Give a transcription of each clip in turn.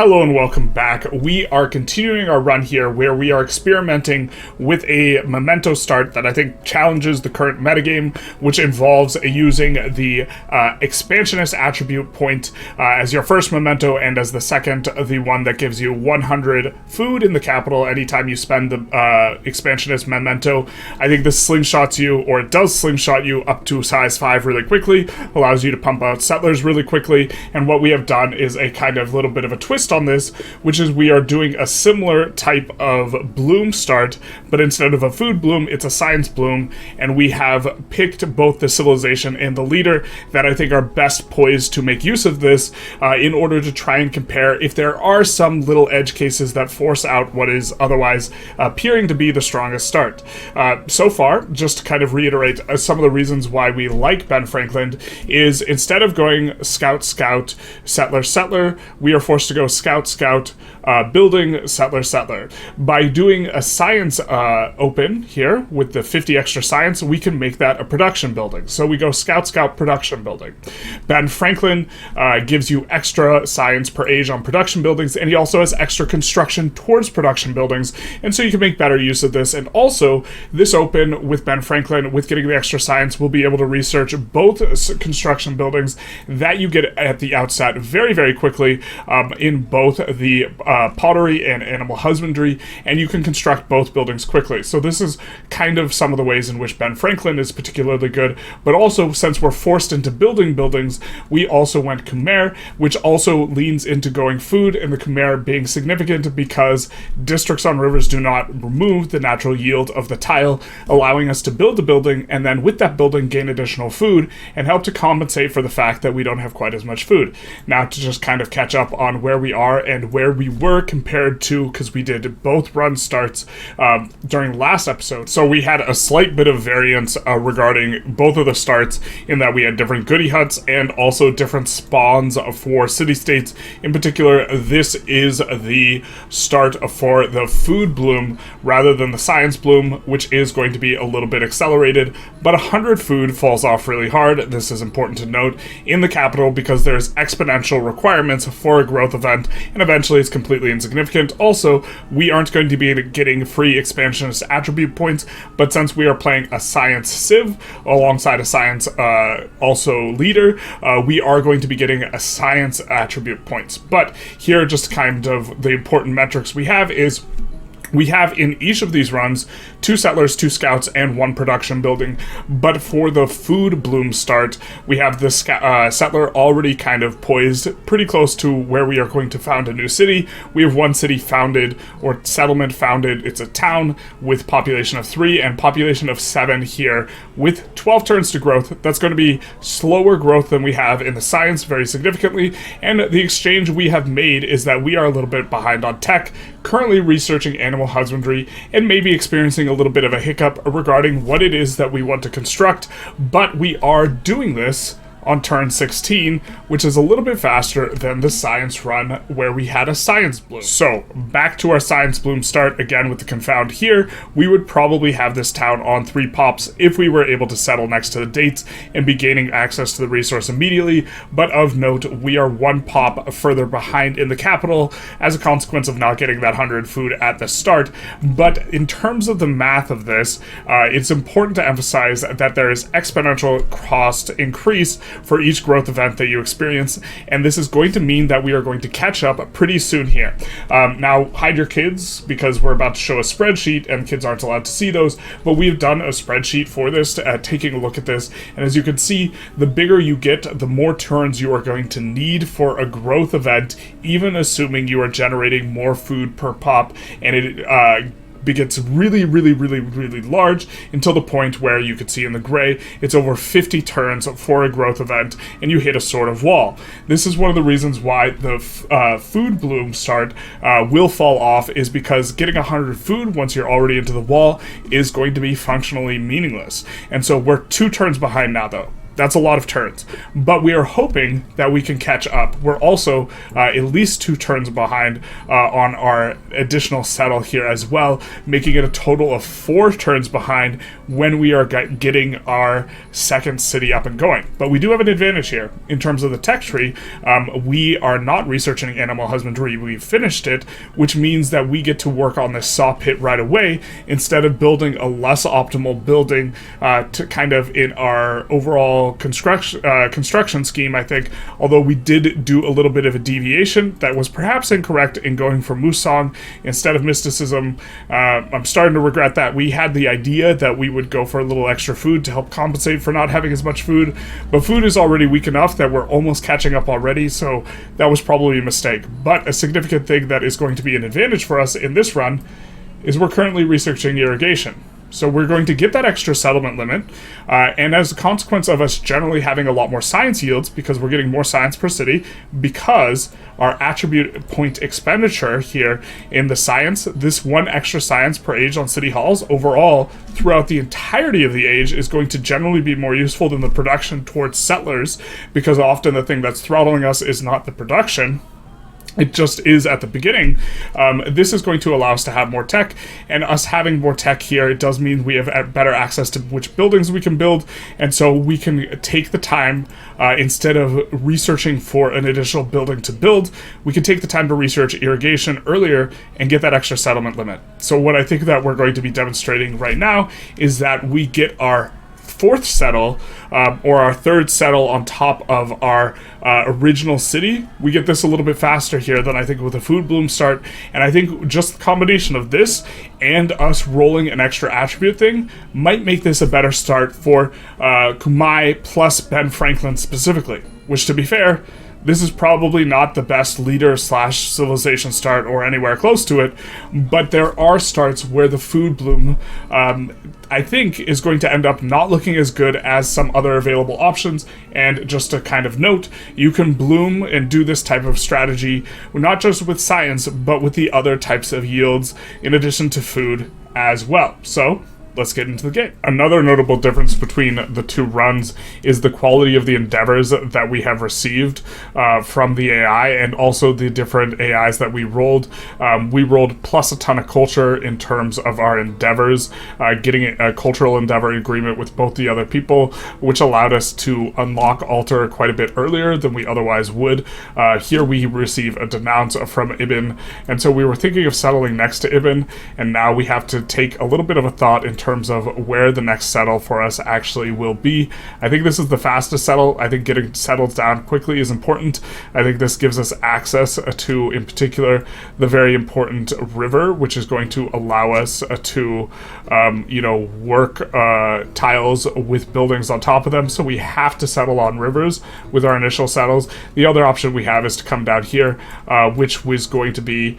Hello and welcome back. We are continuing our run here where we are experimenting with a memento start that I think challenges the current metagame, which involves using the expansionist attribute point as your first memento, and as the second, the one that gives you 100 food in the capital anytime you spend the expansionist memento. I think this slingshots you, or it does slingshot you up to size 5 really quickly, allows you to pump out settlers really quickly, and what we have done is a kind of little bit of a twist on this, which is we are doing a similar type of bloom start, but instead of a food bloom, it's a science bloom, and we have picked both the civilization and the leader that I think are best poised to make use of this in order to try and compare if there are some little edge cases that force out what is otherwise appearing to be the strongest start. So far, just to kind of reiterate some of the reasons why we like Ben Franklin, is instead of going scout, scout, settler, settler, we are forced to go scout, scout, building, settler, settler. By doing a science open here with the 50 extra science, we can make that a production building. So we go scout, scout, production building. Ben Franklin gives you extra science per age on production buildings, and he also has extra construction towards production buildings, and so you can make better use of this. And also, this open with Ben Franklin, with getting the extra science, we'll be able to research both construction buildings that you get at the outset very, very quickly in both the pottery and animal husbandry, and you can construct both buildings quickly. So this is kind of some of the ways in which Ben Franklin is particularly good, but also since we're forced into building buildings, we also went Khmer, which also leans into going food, and the Khmer being significant because districts on rivers do not remove the natural yield of the tile, allowing us to build a building, and then with that building gain additional food, and help to compensate for the fact that we don't have quite as much food. Now, to just kind of catch up on where we are and where we were compared to, because we did both run starts during last episode, so we had a slight bit of variance regarding both of the starts, in that we had different goodie huts and also different spawns for city-states. In particular, this is the start for the food bloom rather than the science bloom, which is going to be a little bit accelerated, but 100 food falls off really hard. This is important to note in the capital because there's exponential requirements for a growth event, and eventually it's completely insignificant. Also, we aren't going to be getting free expansionist attribute points, but since we are playing a science civ alongside a science also leader, we are going to be getting a science attribute points. But here, just kind of the important metrics we have is we have in each of these runs 2 settlers, 2 scouts, and 1 production building. But for the food bloom start, we have the settler already kind of poised pretty close to where we are going to found a new city. We have 1 city founded, or settlement founded. It's a town with population of 3 and population of 7 here with 12 turns to growth. That's going to be slower growth than we have in the science very significantly. And the exchange we have made is that we are a little bit behind on tech, currently researching animal husbandry, and maybe experiencing a little bit of a hiccup regarding what it is that we want to construct, but we are doing this on turn 16, which is a little bit faster than the science run where we had a science bloom. So, back to our science bloom start, again with the confound here, we would probably have this town on 3 pops if we were able to settle next to the dates and be gaining access to the resource immediately, but of note, we are 1 pop further behind in the capital as a consequence of not getting that 100 food at the start. But in terms of the math of this, it's important to emphasize that there is exponential cost increase for each growth event that you experience, and this is going to mean that we are going to catch up pretty soon here. Now, hide your kids, because we're about to show a spreadsheet, and kids aren't allowed to see those, but we've done a spreadsheet for this, taking a look at this, and as you can see, the bigger you get, the more turns you are going to need for a growth event, even assuming you are generating more food per pop, and it gets really, really, really, really large until the point where you can see in the gray, it's over 50 turns for a growth event, and you hit a sort of wall. This is one of the reasons why the food bloom start will fall off, is because getting 100 food once you're already into the wall is going to be functionally meaningless. And so we're 2 turns behind now, though. That's a lot of turns, but we are hoping that we can catch up. We're also at least 2 turns behind on our additional settle here as well, making it a total of 4 turns behind when we are getting our second city up and going. But we do have an advantage here in terms of the tech tree. We are not researching animal husbandry. We've finished it, which means that we get to work on this saw pit right away instead of building a less optimal building to kind of in our overall construction scheme, I think, although we did do a little bit of a deviation that was perhaps incorrect in going for Musong instead of mysticism. I'm starting to regret that. We had the idea that we would go for a little extra food to help compensate for not having as much food, but food is already weak enough that we're almost catching up already, so that was probably a mistake. But a significant thing that is going to be an advantage for us in this run is we're currently researching irrigation. So we're going to get that extra settlement limit, and as a consequence of us generally having a lot more science yields, because we're getting more science per city, because our attribute point expenditure here in the science, this 1 extra science per age on city halls, overall, throughout the entirety of the age, is going to generally be more useful than the production towards settlers, because often the thing that's throttling us is not the production. It just is at the beginning. This is going to allow us to have more tech, and us having more tech here, it does mean we have better access to which buildings we can build, and so we can take the time, instead of researching for an additional building to build, we can take the time to research irrigation earlier and get that extra settlement limit. So what I think that we're going to be demonstrating right now is that we get our 4th settle, or our 3rd settle on top of our original city. We get this a little bit faster here than I think with a food bloom start, and I think just the combination of this and us rolling an extra attribute thing might make this a better start for Khmer plus Ben Franklin specifically, which, to be fair, this is probably not the best leader / civilization start or anywhere close to it, but there are starts where the food bloom, I think, is going to end up not looking as good as some other available options. And just a kind of note, you can bloom and do this type of strategy not just with science, but with the other types of yields in addition to food as well. So let's get into the game. Another notable difference between the 2 runs is the quality of the endeavors that we have received from the AI, and also the different AIs that we rolled. We rolled plus a ton of culture in terms of our endeavors, getting a cultural endeavor agreement with both the other people, which allowed us to unlock altar quite a bit earlier than we otherwise would. Here we receive a denounce from Ibn, and so we were thinking of settling next to Ibn, and now we have to take a little bit of a thought in terms of where the next settle for us actually will be. I think this is the fastest settle. I think getting settled down quickly is important. I think this gives us access to, in particular, the very important river, which is going to allow us to, work tiles with buildings on top of them. So we have to settle on rivers with our initial settles. The other option we have is to come down here, which was going to be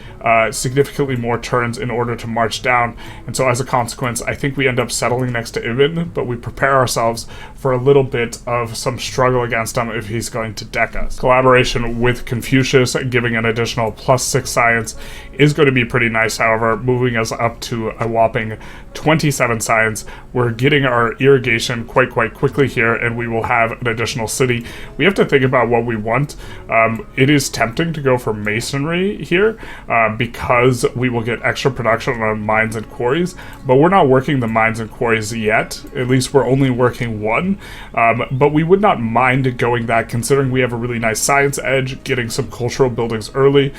significantly more turns in order to march down. And so as a consequence, I think we end up settling next to Ibn, but we prepare ourselves for a little bit of some struggle against him if he's going to deck us. Collaboration with Confucius, giving an additional +6 science, is going to be pretty nice. However, moving us up to a whopping 27 science, we're getting our irrigation quite quickly here, and we will have an additional city. We have to think about what we want. It is tempting to go for masonry here, because we will get extra production on mines and quarries, but we're not working the mines and quarries yet. At least we're only working 1, but we would not mind going that, considering we have a really nice science edge. Getting some cultural buildings early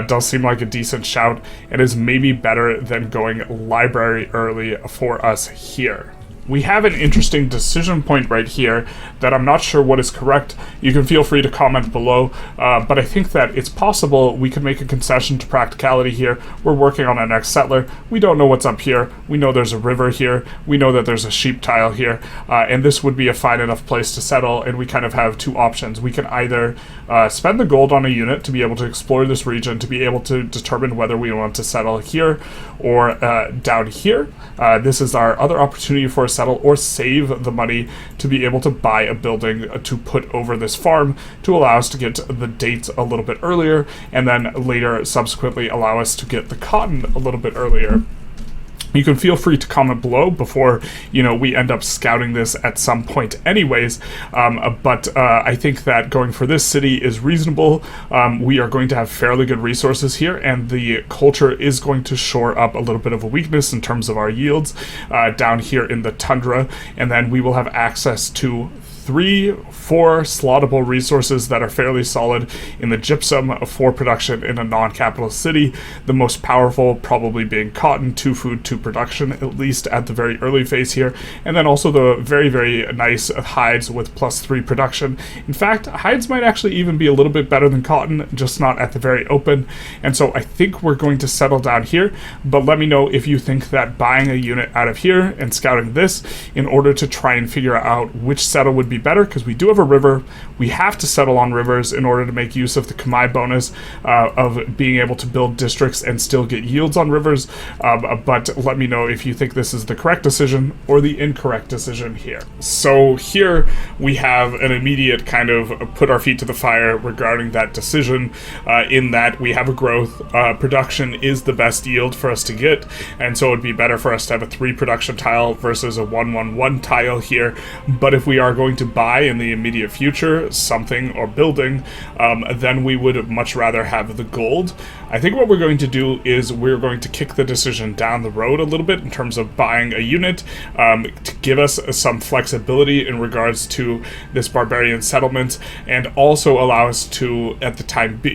does seem like a decent shout, and is maybe better than going library early for us here. We have an interesting decision point right here that I'm not sure what is correct. You can feel free to comment below, but I think that it's possible we could make a concession to practicality here. We're working on our next settler. We don't know what's up here. We know there's a river here. We know that there's a sheep tile here, and this would be a fine enough place to settle, and we kind of have 2 options. We can either spend the gold on a unit to be able to explore this region, to be able to determine whether we want to settle here or down here. This is our other opportunity for a settle, or save the money to be able to buy a building to put over this farm to allow us to get the dates a little bit earlier, and then later subsequently allow us to get the cotton a little bit earlier. You can feel free to comment below before, we end up scouting this at some point anyways. But I think that going for this city is reasonable. We are going to have fairly good resources here, and the culture is going to shore up a little bit of a weakness in terms of our yields down here in the tundra. And then we will have access to 3-4 slottable resources that are fairly solid in the gypsum for production in a non-capital city. The most powerful probably being cotton, 2 food, 2 production, at least at the very early phase here. And then also the very, very nice hides with +3 production. In fact, hides might actually even be a little bit better than cotton, just not at the very open. And so I think we're going to settle down here, but let me know if you think that buying a unit out of here and scouting this in order to try and figure out which settle would be better, because we do have a river. We have to settle on rivers in order to make use of the Khmer bonus of being able to build districts and still get yields on rivers. But let me know if you think this is the correct decision or the incorrect decision here. So here we have an immediate kind of put our feet to the fire regarding that decision, in that we have a growth. Production is the best yield for us to get, and so it would be better for us to have a 3 production tile versus a 1-1-1 tile here. But if we are going to buy in the immediate future something or building, then we would much rather have the gold. I think what we're going to do is we're going to kick the decision down the road a little bit in terms of buying a unit, to give us some flexibility in regards to this barbarian settlement, and also allow us to,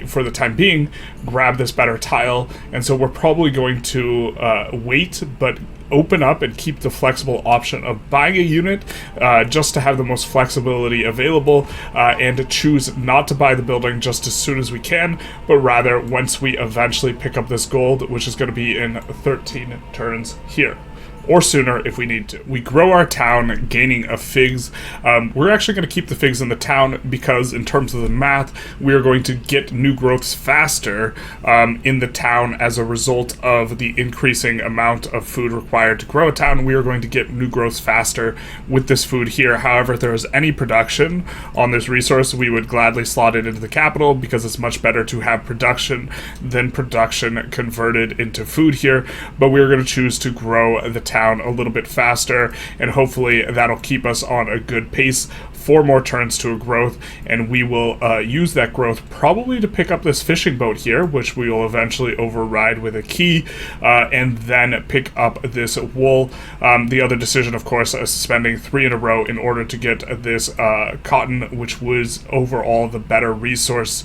for the time being, grab this better tile. And so we're probably going to wait, but open up and keep the flexible option of buying a unit, just to have the most flexibility available, and to choose not to buy the building just as soon as we can, but rather once we eventually pick up this gold, which is going to be in 13 turns here. Or sooner if we need to. We grow our town, gaining a figs. We're actually going to keep the figs in the town because in terms of the math, we are going to get new growths faster in the town as a result of the increasing amount of food required to grow a town. We are going to get new growths faster with this food here. However, if there is any production on this resource, we would gladly slot it into the capital because it's much better to have production than production converted into food here. But we're going to choose to grow the town a little bit faster, and hopefully that'll keep us on a good pace. 4 more turns to a growth, and we will use that growth probably to pick up this fishing boat here, which we will eventually override with a key, and then pick up this wool. The other decision, of course, is spending 3 in a row in order to get this cotton, which was overall the better resource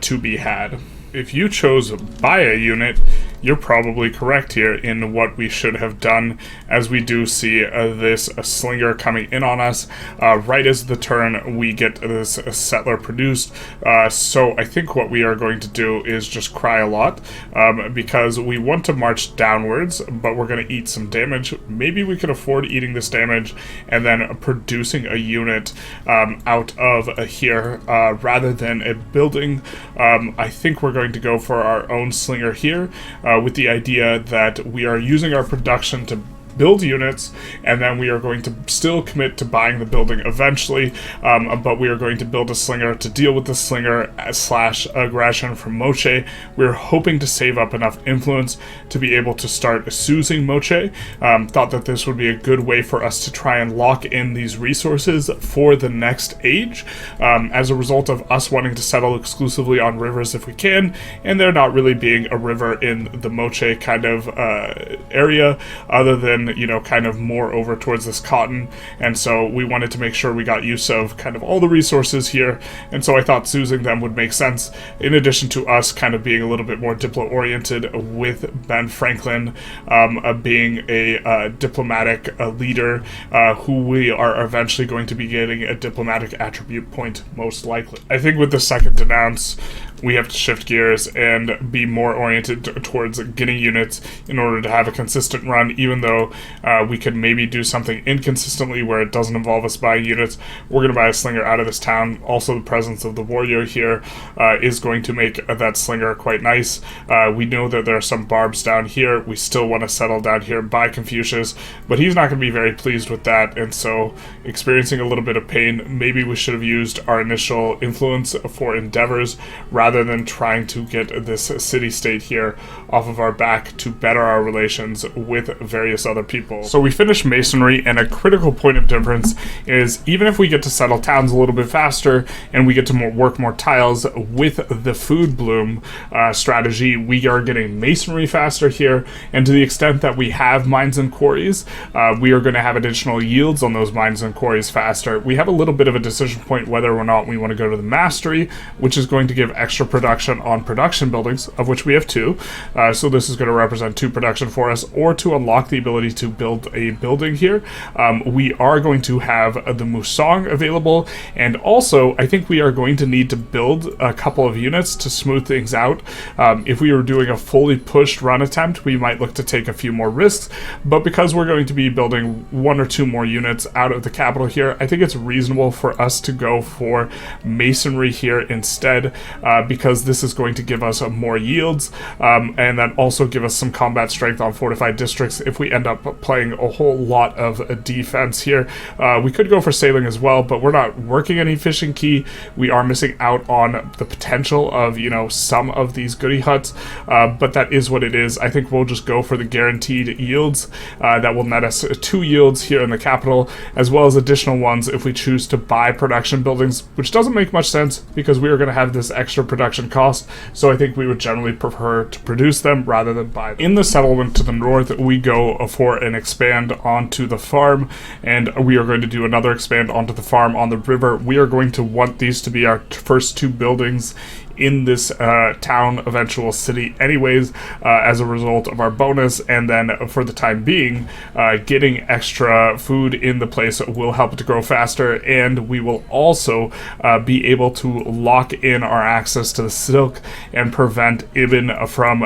to be had. If you chose buy a unit, you're probably correct here in what we should have done, as we do see this slinger coming in on us right as the turn we get this settler produced. So I think what we are going to do is just cry a lot, because we want to march downwards, but we're going to eat some damage. Maybe we can afford eating this damage and then producing a unit out of here rather than a building. I think we're going to go for our own slinger here, with the idea that we are using our production to build units, and then we are going to still commit to buying the building eventually, but we are going to build a slinger to deal with the slinger / aggression from Moche. We're hoping to save up enough influence to be able to start sousing Moche. Thought that this would be a good way for us to try and lock in these resources for the next age, as a result of us wanting to settle exclusively on rivers if we can, and there not really being a river in the Moche kind of area, other than kind of more over towards this cotton. And so we wanted to make sure we got use of kind of all the resources here, and so I thought sousing them would make sense, in addition to us kind of being a little bit more diplo oriented, with Ben Franklin being a diplomatic leader, who we are eventually going to be getting a diplomatic attribute point most likely. I think with the second denounce, we have to shift gears and be more oriented towards getting units in order to have a consistent run, even though we could maybe do something inconsistently where it doesn't involve us buying units. We're going to buy a slinger out of this town. Also, the presence of the warrior here is going to make that slinger quite nice. We know that there are some barbs down here. We still want to settle down here, buy Confucius, but he's not going to be very pleased with that, and so experiencing a little bit of pain. Maybe we should have used our initial influence for endeavors rather rather than trying to get this city-state here off of our back to better our relations with various other people. So we finish masonry, and a critical point of difference is even if we get to settle towns a little bit faster and we get to work more tiles with the food bloom strategy, we are getting masonry faster here, and to the extent that we have mines and quarries, we are going to have additional yields on those mines and quarries faster. We have a little bit of a decision point whether or not we want to go to the mastery, which is going to give extra production on production buildings, of which we have 2. So this is going to represent 2 production for us, or to unlock the ability to build a building here. We are going to have the Musang available, and also I think we are going to need to build a couple of units to smooth things out. If we were doing a fully pushed run attempt, we might look to take a few more risks, but because we're going to be building 1 or 2 more units out of the capital here, I think it's reasonable for us to go for masonry here instead, because this is going to give us more yields, and then also give us some combat strength on fortified districts if we end up playing a whole lot of defense here. We could go for sailing as well, but we're not working any fishing key. We are missing out on the potential of, you know, some of these goodie huts, but that is what it is. I think we'll just go for the guaranteed yields that will net us 2 yields here in the capital, as well as additional ones if we choose to buy production buildings, which doesn't make much sense because we are going to have this extra production cost, so I think we would generally prefer to produce them rather than buy them. In the settlement to the north, we go for an expand onto the farm, and we are going to do another expand onto the farm on the river. We are going to want these to be our first 2 buildings in this town eventual city anyways, as a result of our bonus, and then for the time being, getting extra food in the place will help it to grow faster, and we will also be able to lock in our access to the silk and prevent Ibn from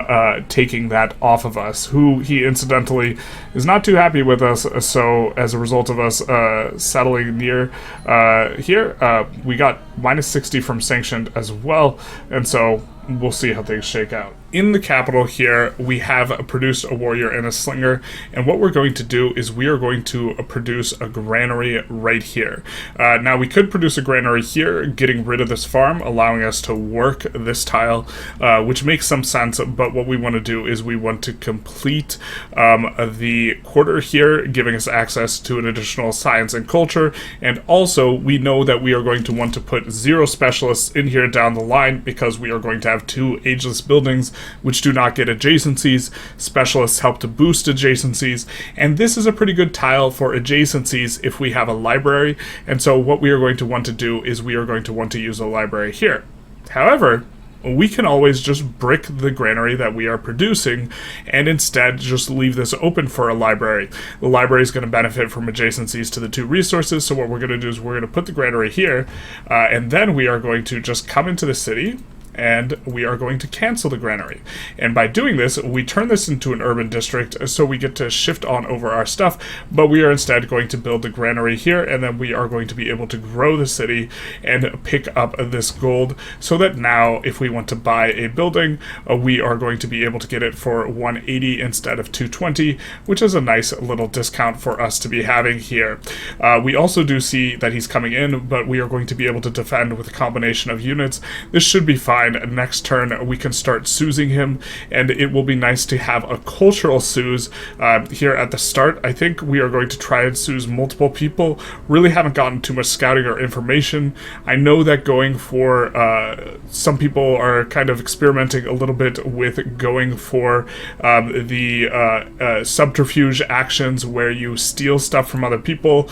taking that off of us, who he incidentally is not too happy with us. So as a result of us settling near here, we got minus 60 from sanctioned as well, and so we'll see how things shake out. In the capital here, we have produced a warrior and a slinger, and what we're going to do is we are going to produce a granary right here. Now, we could produce a granary here, getting rid of this farm, allowing us to work this tile, which makes some sense, but what we want to do is we want to complete the quarter here, giving us access to an additional science and culture, and also we know that we are going to want to put 0 specialists in here down the line because we are going to have 2 ageless buildings which do not get adjacencies. Specialists help to boost adjacencies, and this is a pretty good tile for adjacencies if we have a library, and so what we are going to want to do is we are going to want to use a library here. However, we can always just brick the granary that we are producing and instead just leave this open for a library. The library is going to benefit from adjacencies to the 2 resources, so what we're going to do is we're going to put the granary here, and then we are going to just come into the city, and we are going to cancel the granary. And by doing this, we turn this into an urban district, so we get to shift on over our stuff, but we are instead going to build the granary here, and then we are going to be able to grow the city and pick up this gold, so that now, if we want to buy a building, we are going to be able to get it for 180 instead of 220, which is a nice little discount for us to be having here. We also do see that he's coming in, but we are going to be able to defend with a combination of units. This should be fine. Next turn, we can start sousing him, and it will be nice to have a cultural sous here at the start. I think we are going to try and sous multiple people. Really haven't gotten too much scouting or information. I know that going for some people are kind of experimenting a little bit with going for the subterfuge actions where you steal stuff from other people.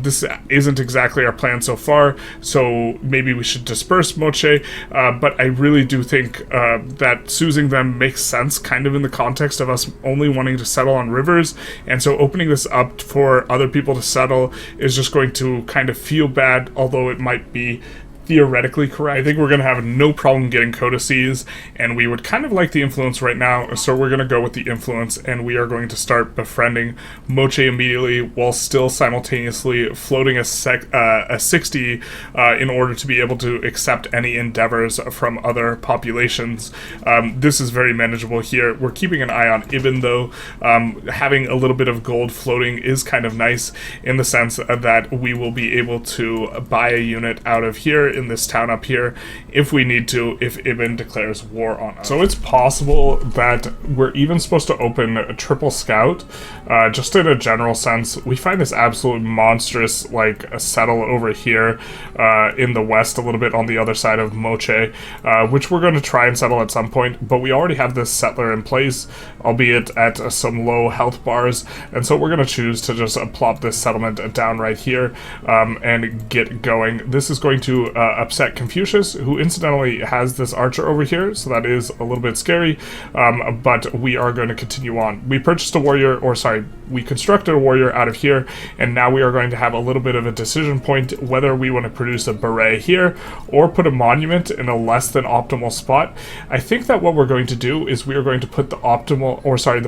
This isn't exactly our plan so far, so maybe we should disperse Moche, but I really do think that sousing them makes sense kind of in the context of us only wanting to settle on rivers, and so opening this up for other people to settle is just going to kind of feel bad, although it might be theoretically correct. I think we're going to have no problem getting codices, and we would kind of like the influence right now, so we're going to go with the influence, and we are going to start befriending Moche immediately while still simultaneously floating a 60 in order to be able to accept any endeavors from other populations. This is very manageable here. We're keeping an eye on Ibn, though. Having a little bit of gold floating is kind of nice in the sense that we will be able to buy a unit out of here in this town up here if we need to, if Ibn declares war on us. So it's possible that we're even supposed to open a triple scout. Just in a general sense, we find this absolute monstrous, like, a settle over here in the west, a little bit on the other side of Moche, which we're going to try and settle at some point, but we already have this settler in place, albeit at some low health bars, and so we're going to choose to just plop this settlement down right here and get going. This is going to upset Confucius, who incidentally has this archer over here, so that is a little bit scary, but we are going to continue on. We purchased a warrior, or sorry, we constructed a warrior out of here, and now we are going to have a little bit of a decision point whether we want to produce a beret here or put a monument in a less than optimal spot. I think that what we're going to do is we are going to put the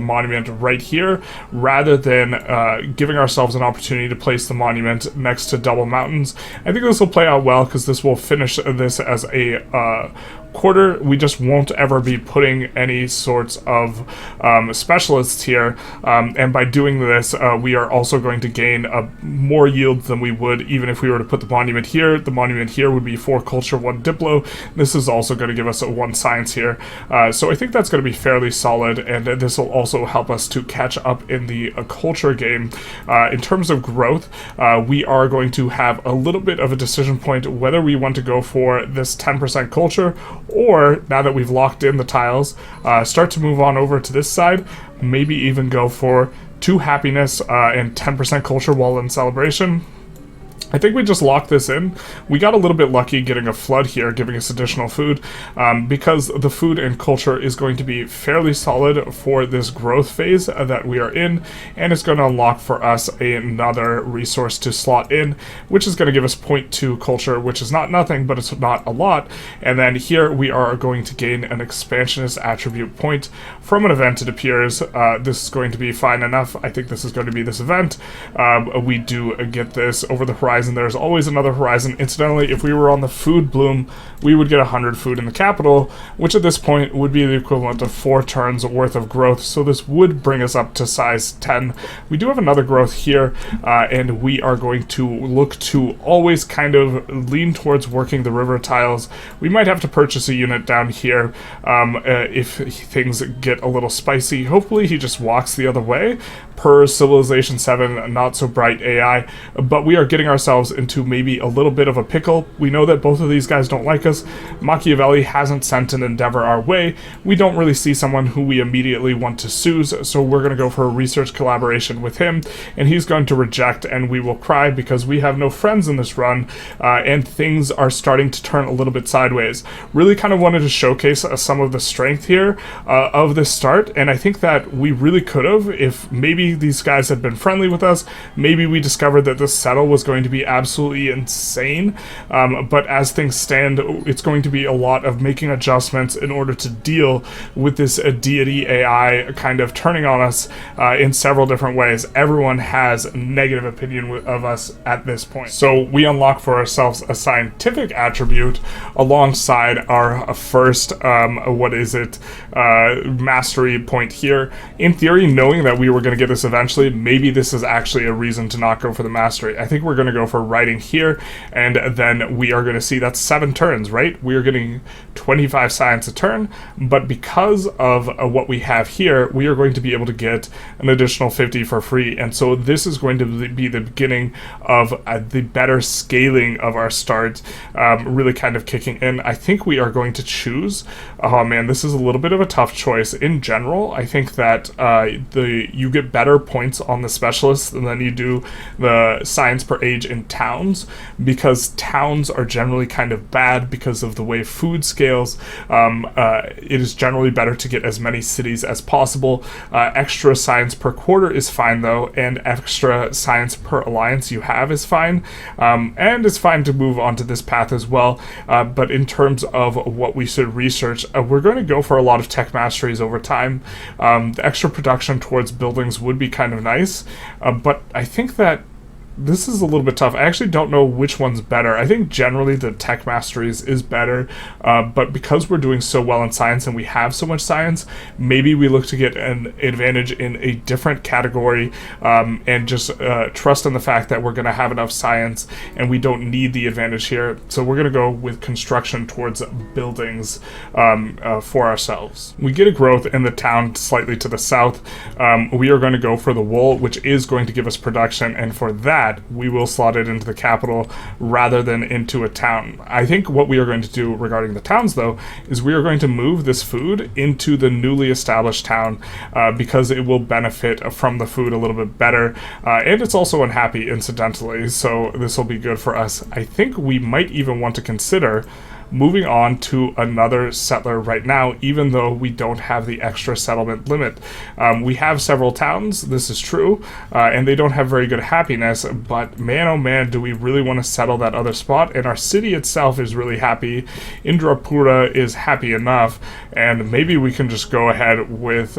monument right here, rather than giving ourselves an opportunity to place the monument next to double mountains. I think this will play out well because this will finish this as a quarter. We just won't ever be putting any sorts of specialists here, and by doing this we are also going to gain more yield than we would even if we were to put the monument here. The monument here would be 4 culture, 1 diplo. This is also going to give us a 1 science here, so I think that's going to be fairly solid, and this will also help us to catch up in the culture game. In terms of growth, we are going to have a little bit of a decision point whether we want to go for this 10% culture, or now that we've locked in the tiles, start to move on over to this side, maybe even go for 2 happiness and 10% culture while in celebration. I think we just locked this in. We got a little bit lucky getting a flood here, giving us additional food, because the food and culture is going to be fairly solid for this growth phase that we are in, and it's going to unlock for us another resource to slot in, which is going to give us 0.2 culture, which is not nothing, but it's not a lot. And then here we are going to gain an expansionist attribute point from an event, it appears. This is going to be fine enough. I think this is going to be this event. We do get this over the horizon. There's always another horizon. Incidentally, if we were on the food bloom, we would get 100 food in the capital, which at this point would be the equivalent of 4 turns worth of growth, so this would bring us up to size 10. We do have another growth here, and we are going to look to always kind of lean towards working the river tiles. We might have to purchase a unit down here if things get a little spicy. Hopefully he just walks the other way, per Civilization 7, not so bright AI, but we are getting ourselves into maybe a little bit of a pickle. We know that both of these guys don't like us. Machiavelli hasn't sent an endeavor our way. We don't really see someone who we immediately want to seize, so we're going to go for a research collaboration with him, and he's going to reject, and we will cry because we have no friends in this run, and things are starting to turn a little bit sideways. Really kind of wanted to showcase some of the strength here of this start, and I think that we really could have, if maybe these guys had been friendly with us, maybe we discovered that this settle was going to be absolutely insane, but as things stand, it's going to be a lot of making adjustments in order to deal with this deity AI kind of turning on us in several different ways. Everyone has a negative opinion of us at this point. So we unlock for ourselves a scientific attribute alongside our first, mastery point here. In theory, knowing that we were going to get this eventually, maybe this is actually a reason to not go for the mastery. I think we're going to go for writing here, and then we are going to see that's 7 turns, right? We are getting 25 science a turn, but because of what we have here, we are going to be able to get an additional 50 for free, and so this is going to be the beginning of the better scaling of our start, really kind of kicking in. I think we are going to choose, oh man, this is a little bit of a tough choice. In general, I think that you get better points on the specialists than you do the science per age in towns, because towns are generally kind of bad because of the way food scales. It is generally better to get as many cities as possible. Extra science per quarter is fine though, and extra science per alliance you have is fine, and it's fine to move on to this path as well, but in terms of what we should research, we're going to go for a lot of tech masteries over time. The extra production towards buildings would be kind of nice, but I think that This is a little bit tough. I actually don't know which one's better. I think generally the tech masteries is better, but because we're doing so well in science and we have so much science, maybe we look to get an advantage in a different category, and just trust in the fact that we're going to have enough science and we don't need the advantage here. So we're going to go with construction towards buildings for ourselves. We get a growth in the town slightly to the south. We are going to go for the wool, which is going to give us production, and for that we will slot it into the capital rather than into a town. I think what we are going to do regarding the towns, though, is we are going to move this food into the newly established town, because it will benefit from the food a little bit better, and it's also unhappy, incidentally, so this will be good for us. I think we might even want to consider moving on to another settler right now, even though we don't have the extra settlement limit. We have several towns, this is true, and they don't have very good happiness, but man oh man, do we really want to settle that other spot? And our city itself is really happy. Indrapura is happy enough, and maybe we can just go ahead with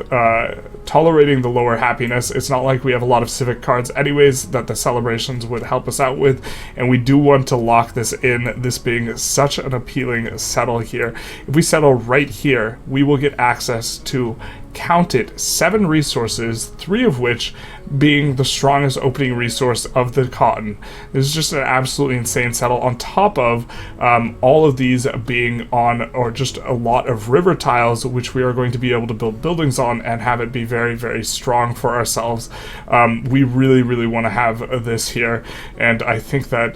tolerating the lower happiness. It's not like we have a lot of civic cards anyways that the celebrations would help us out with, and we do want to lock this in, this being such an appealing settle here. If we settle right here, we will get access to, count it, 7 resources, 3 of which being the strongest opening resource of the cotton. This is just an absolutely insane settle, on top of all of these being on, or just a lot of river tiles, which we are going to be able to build buildings on and have it be very, very strong for ourselves. We really, really want to have this here, and I think that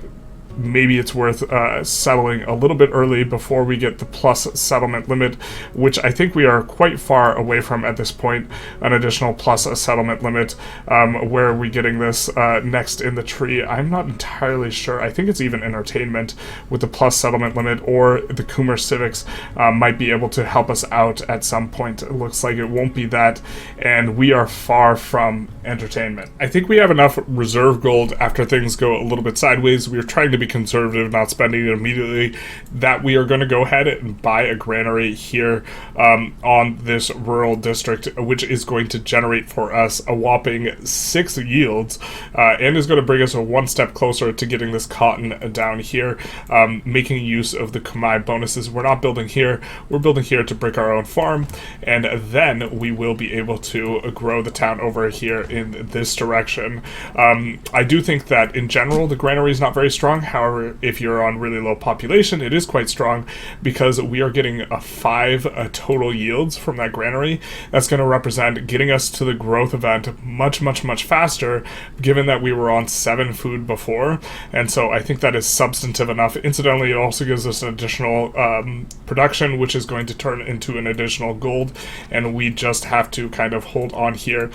maybe it's worth settling a little bit early before we get the plus settlement limit, which I think we are quite far away from at this point. An additional plus settlement limit. Where are we getting this next in the tree? I'm not entirely sure. I think it's even entertainment with the plus settlement limit, or the Khmer civics might be able to help us out at some point. It looks like it won't be that, and we are far from entertainment. I think we have enough reserve gold after things go a little bit sideways. We are trying to be conservative, not spending it immediately, that we are going to go ahead and buy a granary here on this rural district, which is going to generate for us a whopping 6 yields, and is going to bring us one step closer to getting this cotton down here, making use of the Khmer bonuses. We're not building here, we're building here to brick our own farm, and then we will be able to grow the town over here in this direction. I do think that in general the granary is not very strong. However, if you're on really low population, it is quite strong, because we are getting a 5 total yields from that granary. That's going to represent getting us to the growth event much, much, much faster, given that we were on 7 food before, and so I think that is substantive enough. Incidentally, it also gives us an additional production, which is going to turn into an additional gold, and we just have to kind of hold on here.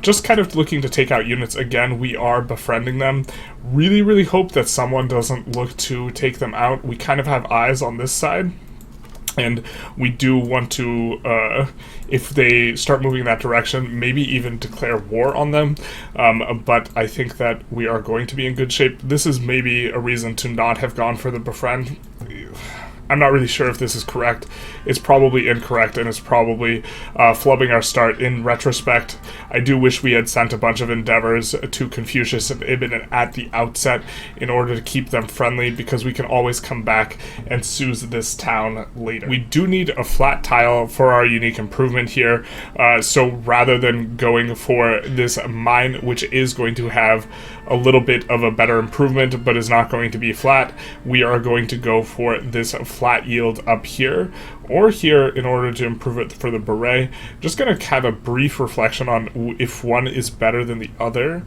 Just kind of looking to take out units again. We are befriending them. Really, really hope that someone doesn't look to take them out. We kind of have eyes on this side, and we do want to, if they start moving in that direction, maybe even declare war on them, but I think that we are going to be in good shape. This is maybe a reason to not have gone for the befriend. I'm not really sure if this is correct. It's probably incorrect, and it's probably flubbing our start. In retrospect, I do wish we had sent a bunch of endeavors to Confucius and Ibn at the outset in order to keep them friendly, because we can always come back and seize this town later. We do need a flat tile for our unique improvement here, so rather than going for this mine, which is going to have a little bit of a better improvement but is not going to be flat, we are going to go for this flat yield up here or here in order to improve it for the beret. Just going to have a brief reflection on if one is better than the other.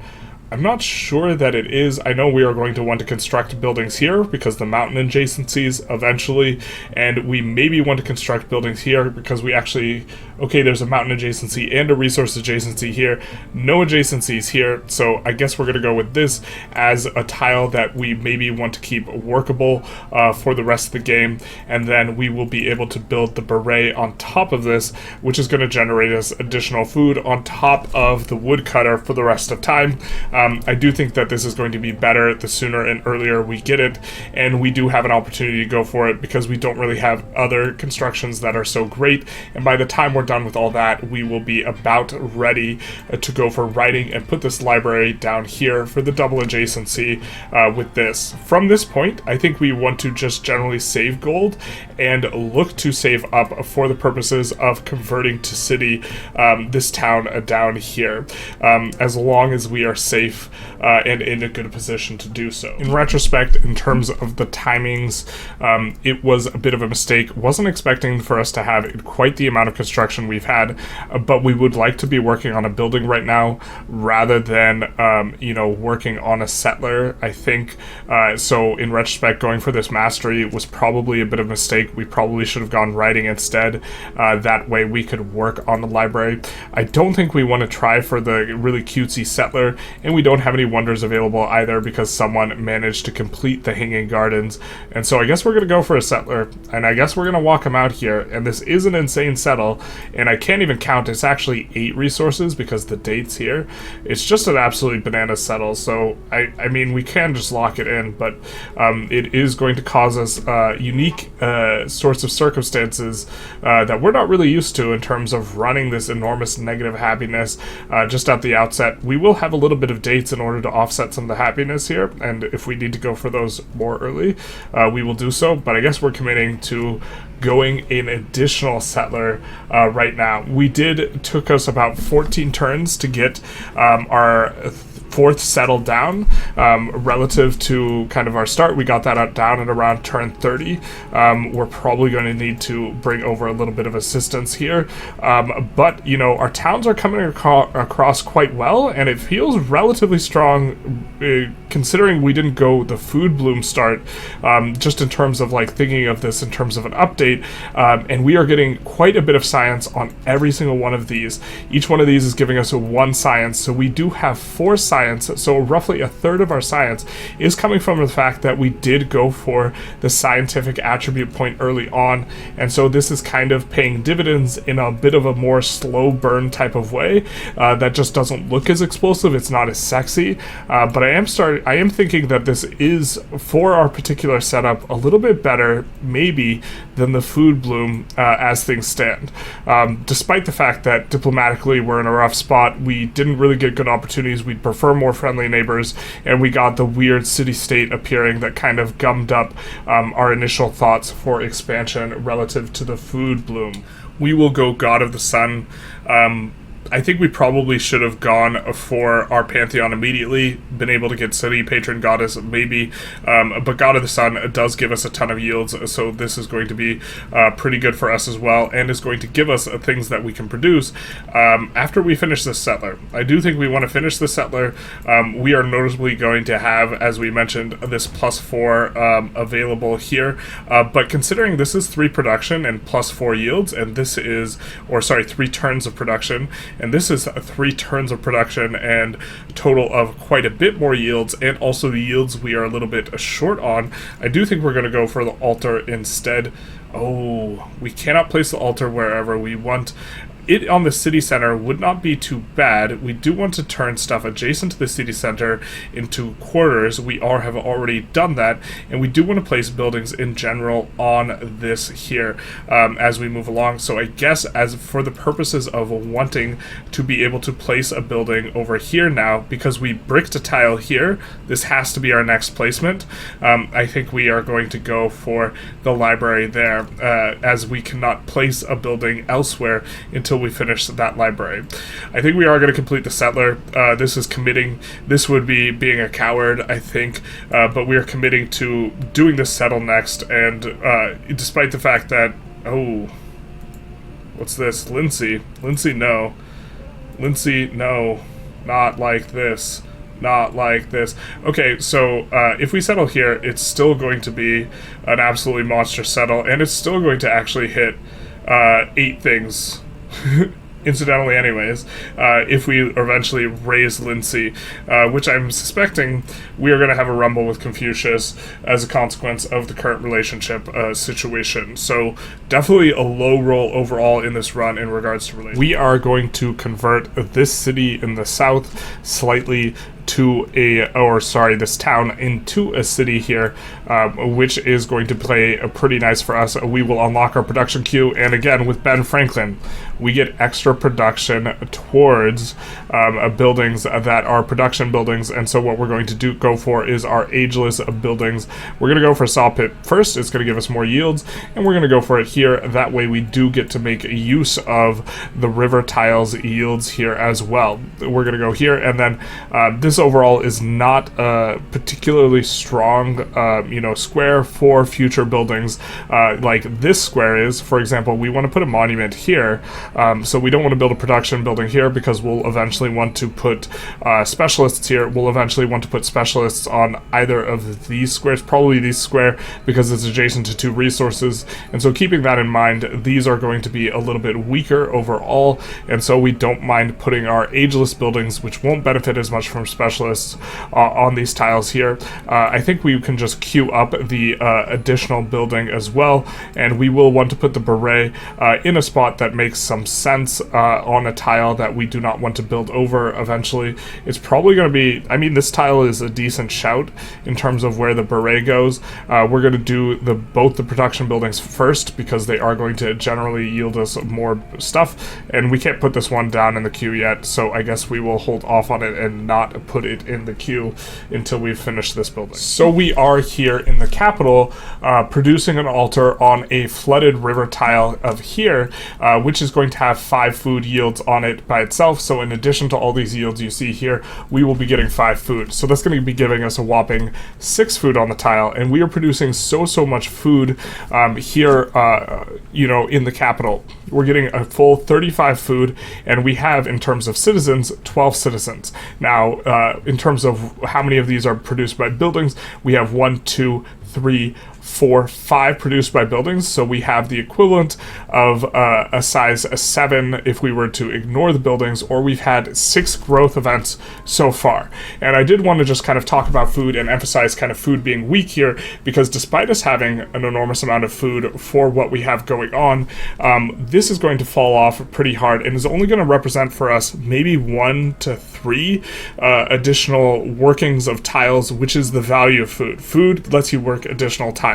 I'm not sure that it is. I know we are going to want to construct buildings here because the mountain adjacencies eventually, and we maybe want to construct buildings here because we actually, okay, there's a mountain adjacency and a resource adjacency here, no adjacencies here, so I guess we're going to go with this as a tile that we maybe want to keep workable for the rest of the game, and then we will be able to build the beret on top of this, which is going to generate us additional food on top of the woodcutter for the rest of time. I do think that this is going to be better the sooner and earlier we get it, and we do have an opportunity to go for it because we don't really have other constructions that are so great, and by the time we're done with all that, we will be about ready to go for writing and put this library down here for the double adjacency with this. From this point, I think we want to just generally save gold and look to save up for the purposes of converting to city this town down here, as long as we are safe and in a good position to do so. In retrospect, in terms of the timings, it was a bit of a mistake. Wasn't expecting for us to have quite the amount of construction we've had, but we would like to be working on a building right now rather than working on a settler, I think. So in retrospect, going for this mastery was probably a bit of a mistake. We probably should have gone writing instead. That way we could work on the library. I don't think we want to try for the really cutesy settler, and we don't have any wonders available either because someone managed to complete the hanging gardens. And so I guess we're going to go for a settler, and I guess we're going to walk him out here. And this is an insane settle, and I can't even count. It's actually 8 resources because the dates here. It's just an absolutely banana settle. So I mean, we can just lock it in, but it is going to cause us unique sorts of circumstances that we're not really used to in terms of running this enormous negative happiness just at the outset. We will have a little bit of dates in order to offset some of the happiness here, and if we need to go for those more early, we will do so, but I guess we're committing to going an additional settler right now. Took us about 14 turns to get our 4th settled down relative to kind of our start. We got that down at around turn 30. We're probably going to need to bring over a little bit of assistance here, but our towns are coming across quite well, and it feels relatively strong considering we didn't go the food bloom start, just in terms of like thinking of this in terms of an update, and we are getting quite a bit of science on every single one of these. Each one of these is giving us a 1 science, so we do have 4 science. So roughly a third of our science is coming from the fact that we did go for the scientific attribute point early on, and so this is kind of paying dividends in a bit of a more slow burn type of way that just doesn't look as explosive. It's not as sexy, but I am thinking that this is, for our particular setup, a little bit better maybe than the food bloom as things stand, despite the fact that diplomatically we're in a rough spot. We didn't really get good opportunities. We'd prefer more friendly neighbors, and we got the weird city-state appearing that kind of gummed up our initial thoughts for expansion relative to the food bloom. We will go God of the Sun. I think we probably should have gone for our Pantheon immediately, been able to get City, Patron Goddess, maybe, but God of the Sun does give us a ton of yields, so this is going to be pretty good for us as well, and is going to give us things that we can produce after we finish this settler. I do think we want to finish the settler. We are noticeably going to have, as we mentioned, this +4 available here, but considering this is 3 production and +4 yields, and this is, 3 turns of production, and this is 3 turns of production and total of quite a bit more yields, and also the yields we are a little bit short on. I do think we're going to go for the altar instead. Oh, we cannot place the altar wherever we want. It on the city center would not be too bad. We do want to turn stuff adjacent to the city center into quarters. We have already done that, and we do want to place buildings in general on this here as we move along. So I guess as for the purposes of wanting to be able to place a building over here now, because we bricked a tile here, this has to be our next placement. I think we are going to go for the library there, as we cannot place a building elsewhere until we finish that library. I think we are going to complete the settler. This is committing. This would be being a coward, I think, but we are committing to doing this settle next, and despite the fact that, oh, what's this? Lindsay, no. Lindsay, no. Not like this. Not like this. Okay, so if we settle here, it's still going to be an absolutely monster settle, and it's still going to actually hit 8 things. Incidentally anyways, if we eventually raise Lindsay, which I'm suspecting we are going to have a rumble with Confucius as a consequence of the current relationship situation. So definitely a low roll overall in this run in regards to relationship. We are going to convert this city in the south slightly to this town into a city here, which is going to play pretty nice for us. We will unlock our production queue, and again, with Ben Franklin, we get extra production towards buildings that are production buildings, and so what we're going to go for is our ageless buildings. We're going to go for saw pit first. It's going to give us more yields, and we're going to go for it here. That way we do get to make use of the river tiles yields here as well. We're going to go here, and then this overall is not a particularly strong square for future buildings like this square is. For example, we want to put a monument here, so we don't want to build a production building here because we'll eventually want to put specialists here. We'll eventually want to put specialists on either of these squares, probably this square because it's adjacent to 2 resources, and so keeping that in mind, these are going to be a little bit weaker overall, and so we don't mind putting our ageless buildings, which won't benefit as much from specialists, on these tiles here. I think we can just queue up the additional building as well, and we will want to put the beret in a spot that makes some sense on a tile that we do not want to build over eventually. It's probably going to be, this tile is a decent shout in terms of where the beret goes. We're going to do both the production buildings first because they are going to generally yield us more stuff, and we can't put this one down in the queue yet, so I guess we will hold off on it and not put it in the queue until we've finished this building. So we are here in the capital producing an altar on a flooded river tile of here, which is going to have 5 food yields on it by itself. So in addition to all these yields you see here, we will be getting 5 food. So that's going to be giving us a whopping 6 food on the tile, and we are producing so much food here, in the capital. We're getting a full 35 food, and we have, in terms of citizens, 12 citizens. Now, in terms of how many of these are produced by buildings, we have 1, 2, 3, 4, 5 produced by buildings, so we have the equivalent of a size 7 if we were to ignore the buildings, or we've had 6 growth events so far. And I did want to just kind of talk about food and emphasize kind of food being weak here, because despite us having an enormous amount of food for what we have going on, this is going to fall off pretty hard and is only going to represent for us maybe 1 to 3 additional workings of tiles, which is the value of food. Food lets you work additional tiles.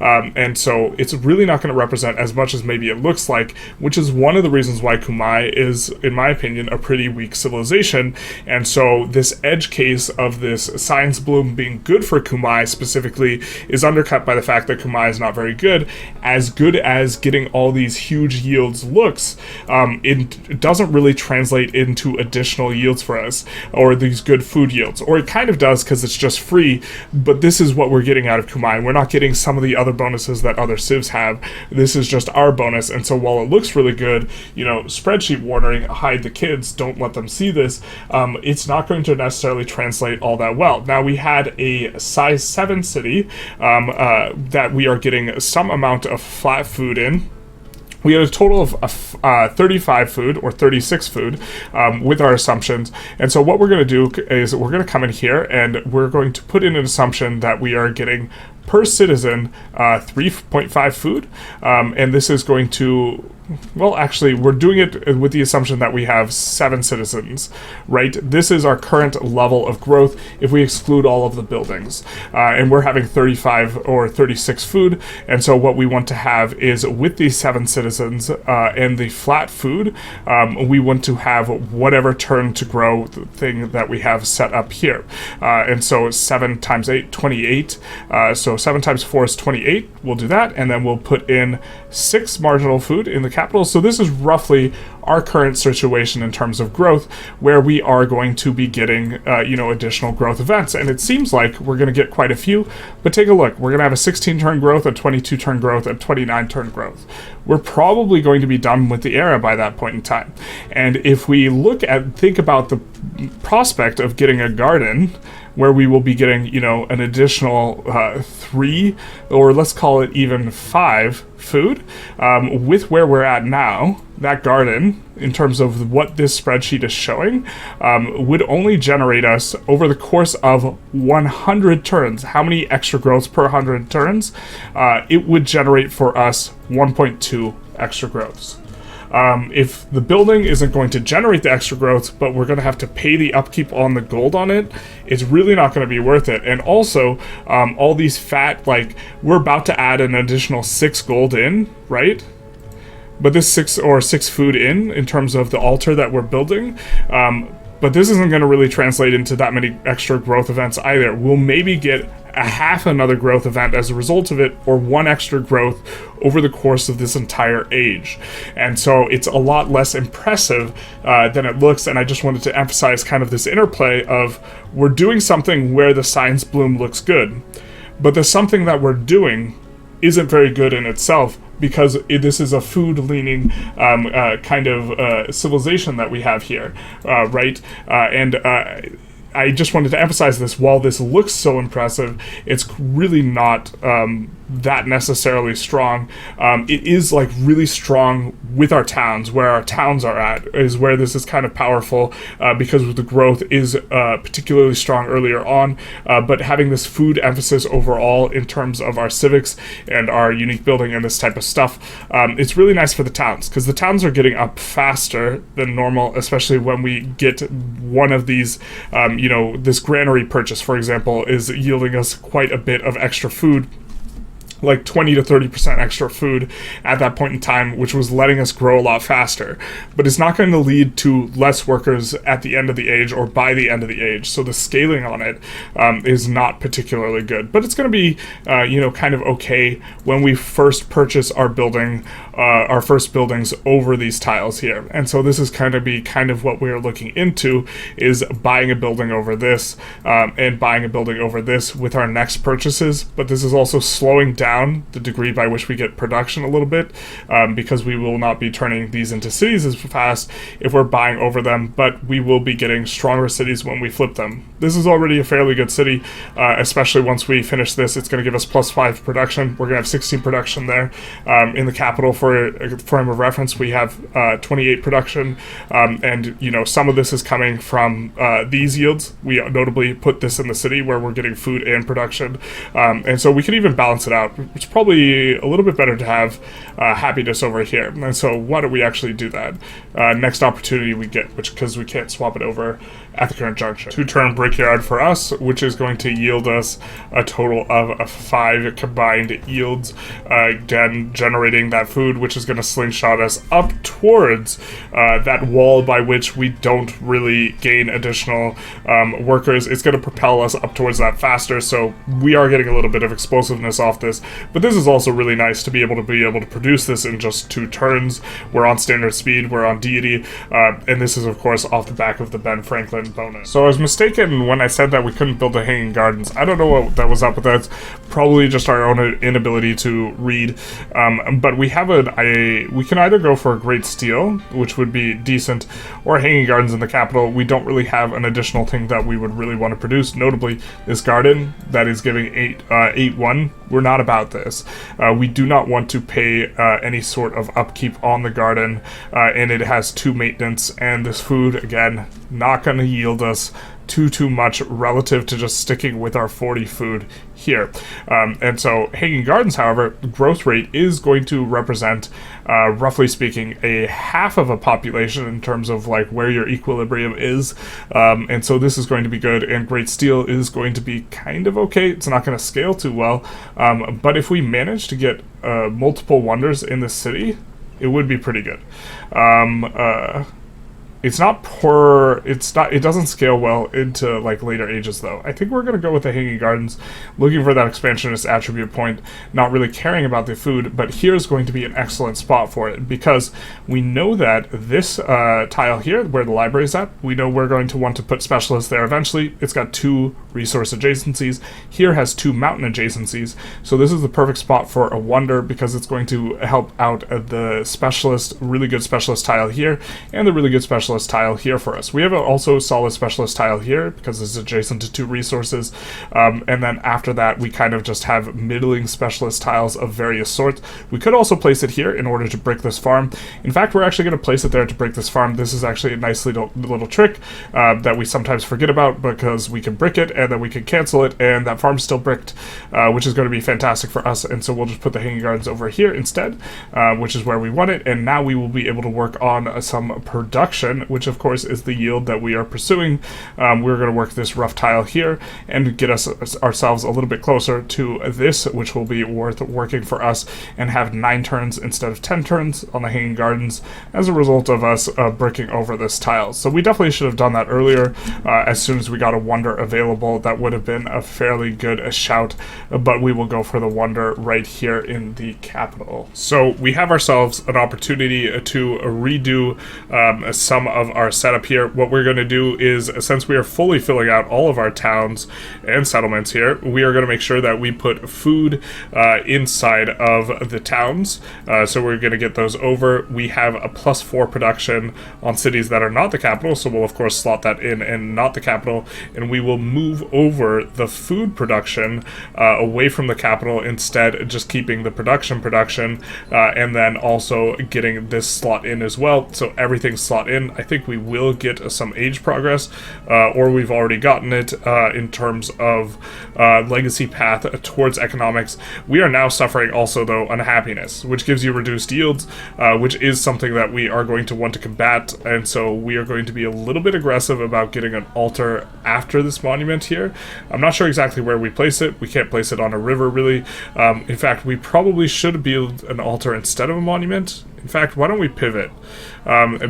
And so it's really not going to represent as much as maybe it looks like, which is one of the reasons why Khmer is, in my opinion, a pretty weak civilization. And so this edge case of this science bloom being good for Khmer specifically is undercut by the fact that Khmer is not very good. As good as getting all these huge yields looks, it doesn't really translate into additional yields for us, or these good food yields. Or it kind of does because it's just free, but this is what we're getting out of Khmer. We're not getting some of the other bonuses that other civs have. This is just our bonus, and so while it looks really good, spreadsheet warning, hide the kids, don't let them see this, it's not going to necessarily translate all that well. Now, we had a size 7 city that we are getting some amount of flat food in. We had a total of 35 food, or 36 food, with our assumptions. And so what we're going to do is we're going to come in here and we're going to put in an assumption that we are getting per citizen 3.5 food. And this is going to... Well, actually, we're doing it with the assumption that we have 7 citizens, right? This is our current level of growth if we exclude all of the buildings. And we're having 35 or 36 food, and so what we want to have is, with these 7 citizens and the flat food, we want to have whatever turn to grow thing that we have set up here. And so 7 times 8, 28. So 7 times 4 is 28. We'll do that, and then we'll put in 6 marginal food in the capital. So this is roughly our current situation in terms of growth, where we are going to be getting additional growth events, and it seems like we're going to get quite a few. But take a look, we're going to have a 16 turn growth, a 22 turn growth, a 29 turn growth. We're probably going to be done with the era by that point in time. And if we think about the prospect of getting a garden where we will be getting, an additional 3, or let's call it even 5 food, with where we're at now, that garden, in terms of what this spreadsheet is showing, would only generate us, over the course of 100 turns, how many extra growths per 100 turns? It would generate for us 1.2 extra growths. if the building isn't going to generate the extra growth, but we're going to have to pay the upkeep on the gold on it, it's really not going to be worth it. And also, all these fat, like, we're about to add an additional 6 gold in, right? But this 6 food in terms of the altar that we're building, but this isn't going to really translate into that many extra growth events either. We'll maybe get a half another growth event as a result of it, or 1 extra growth over the course of this entire age. And so it's a lot less impressive than it looks, and I just wanted to emphasize kind of this interplay of we're doing something where the science bloom looks good, but the something that we're doing isn't very good in itself, because this is a food-leaning kind of civilization that we have here, right? And I just wanted to emphasize this. While this looks so impressive, it's really not that necessarily strong. It is like really strong with our towns. Where our towns are at is where this is kind of powerful, because the growth is particularly strong earlier on, but having this food emphasis overall in terms of our civics and our unique building and this type of stuff, it's really nice for the towns, because the towns are getting up faster than normal, especially when we get one of these, this granary purchase, for example, is yielding us quite a bit of extra food, like 20 to 30% extra food at that point in time, which was letting us grow a lot faster. But it's not going to lead to less workers at the end of the age or by the end of the age. So the scaling on it is not particularly good. But it's going to be, kind of okay when we first purchase our building, our first buildings over these tiles here. And so this is kind of what we're looking into, is buying a building over this and buying a building over this with our next purchases. But this is also slowing down the degree by which we get production a little bit, because we will not be turning these into cities as fast if we're buying over them, but we will be getting stronger cities when we flip them. This is already a fairly good city, especially once we finish this. It's going to give us +5 production. We're going to have 16 production there. In the capital, for a frame of reference, we have 28 production, and some of this is coming from these yields. We notably put this in the city where we're getting food and production, and so we can even balance it out. It's probably a little bit better to have happiness over here. And so why don't we actually do that? Next opportunity we get, because we can't swap it over at the current juncture. 2-turn brickyard for us, which is going to yield us a total of 5 combined yields, again generating that food, which is going to slingshot us up towards that wall by which we don't really gain additional workers. It's going to propel us up towards that faster, so we are getting a little bit of explosiveness off this. But this is also really nice to be able to produce this in just 2 turns. We're on standard speed, we're on deity, and this is of course off the back of the Ben Franklin bonus. So I was mistaken when I said that we couldn't build the hanging gardens. I don't know what that was up with. That's probably just our own inability to read. But we have we can either go for a great steel, which would be decent, or hanging gardens in the capital. We don't really have an additional thing that we would really want to produce, notably this garden that is giving 8-1. We're not about this. We do not want to pay any sort of upkeep on the garden, and it has 2 maintenance, and this food, again, not going to yield us too much relative to just sticking with our 40 food here. And so hanging gardens, however, growth rate is going to represent, roughly speaking, a half of a population in terms of like where your equilibrium is. And so this is going to be good, and great steel is going to be kind of okay. It's not going to scale too well. But if we manage to get multiple wonders in the city, it would be pretty good. It's not poor. It doesn't scale well into like later ages though. I think we're gonna go with the hanging gardens, looking for that expansionist attribute point, not really caring about the food. But here's going to be an excellent spot for it, because we know that this tile here, where the library is at, we know we're going to want to put specialists there eventually. It's got 2 resource adjacencies. Here has 2 mountain adjacencies. So this is the perfect spot for a wonder, because it's going to help out the specialist, really good specialist tile here, and the really good specialist specialist tile here for us. We have also a solid specialist tile here because it's adjacent to 2 resources, and then after that we kind of just have middling specialist tiles of various sorts. We could also place it here in order to brick this farm. In fact, we're actually going to place it there to brick this farm. This is actually a nice little trick that we sometimes forget about, because we can brick it and then we can cancel it and that farm's still bricked, which is going to be fantastic for us. And so we'll just put the hanging gardens over here instead, which is where we want it. And now we will be able to work on some production, which of course is the yield that we are pursuing. We're going to work this rough tile here and get ourselves a little bit closer to this, which will be worth working for us, and have 9 turns instead of 10 turns on the hanging gardens as a result of us bricking over this tile. So we definitely should have done that earlier. As soon as we got a wonder available, that would have been a fairly good shout, but we will go for the wonder right here in the capital. So we have ourselves an opportunity to redo some of our setup here. What we're going to do is, since we are fully filling out all of our towns and settlements here, we are going to make sure that we put food inside of the towns. So we're going to get those over. We have a +4 production on cities that are not the capital, so we'll of course slot that in and not the capital, and we will move over the food production away from the capital, instead just keeping the production, and then also getting this slot in as well, so everything's slot in. I think we will get some age progress, or we've already gotten it in terms of legacy path towards economics. We are now suffering also, though, unhappiness, which gives you reduced yields, which is something that we are going to want to combat, and so we are going to be a little bit aggressive about getting an altar after this monument here. I'm not sure exactly where we place it. We can't place it on a river, really. In fact, we probably should build an altar instead of a monument. In fact, why don't we pivot?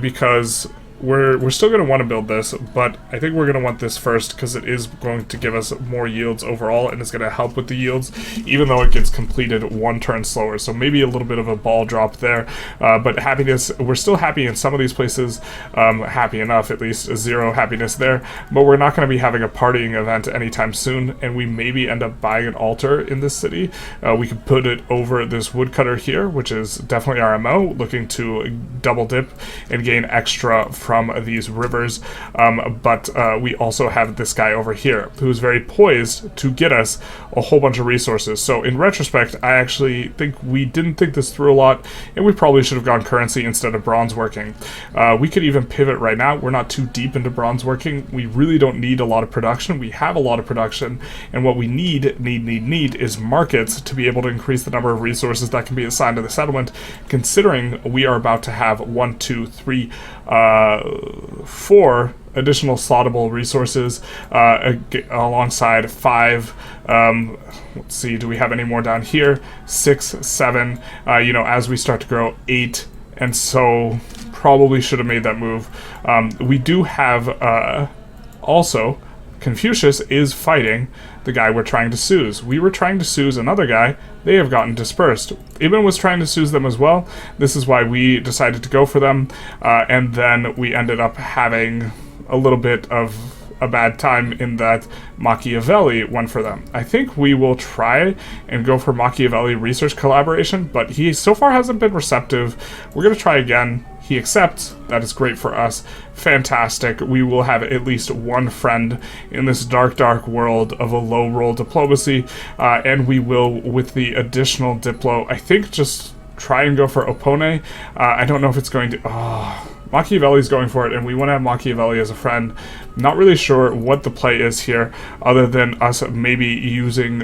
Because we're still going to want to build this, but I think we're going to want this first because it is going to give us more yields overall, and it's going to help with the yields, even though it gets completed 1 turn slower. So maybe a little bit of a ball drop there, but happiness, we're still happy in some of these places, happy enough, at least 0 happiness there, but we're not going to be having a partying event anytime soon, and we maybe end up buying an altar in this city. We could put it over this woodcutter here, which is definitely our MO, looking to double dip and gain extra from these rivers, but we also have this guy over here who's very poised to get us a whole bunch of resources. So in retrospect, I actually think we didn't think this through a lot, and we probably should have gone currency instead of bronze working. We could even pivot right now. We're not too deep into bronze working. We really don't need a lot of production. We have a lot of production, and what we need is markets to be able to increase the number of resources that can be assigned to the settlement, considering we are about to have 1, 2, 3, 4 additional slottable resources alongside 5. Let's see, do we have any more down here? 6, 7, as we start to grow, 8, and so probably should have made that move. We do have also Confucius is fighting the guy we're trying to seize. We were trying to seize another guy. They have gotten dispersed. Ibn was trying to seize them as well. This is why we decided to go for them, and then we ended up having a little bit of a bad time in that Machiavelli went for them. I think we will try and go for Machiavelli research collaboration, but he so far hasn't been receptive. We're going to try again. He accepts. That is great for us. Fantastic. We will have at least 1 friend in this dark, dark world of a low-roll diplomacy, and we will, with the additional diplo, I think just try and go for Opone. I don't know if it's going to... Machiavelli's going for it, and we want to have Machiavelli as a friend. Not really sure what the play is here, other than us maybe using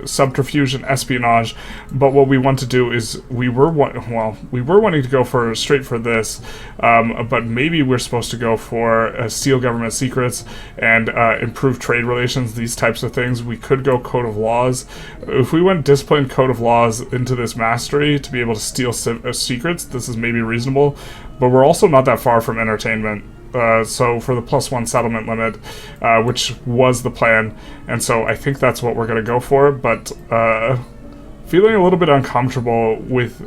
subterfuge and espionage, but what we want to do is we were wanting to go straight for this, but maybe we're supposed to go for steal government secrets and improve trade relations, these types of things. We could go code of laws. If we went disciplined code of laws into this mastery to be able to steal secrets, this is maybe reasonable, but we're also not that far from entertainment. So for the +1 settlement limit, which was the plan, and so I think that's what we're going to go for, but feeling a little bit uncomfortable with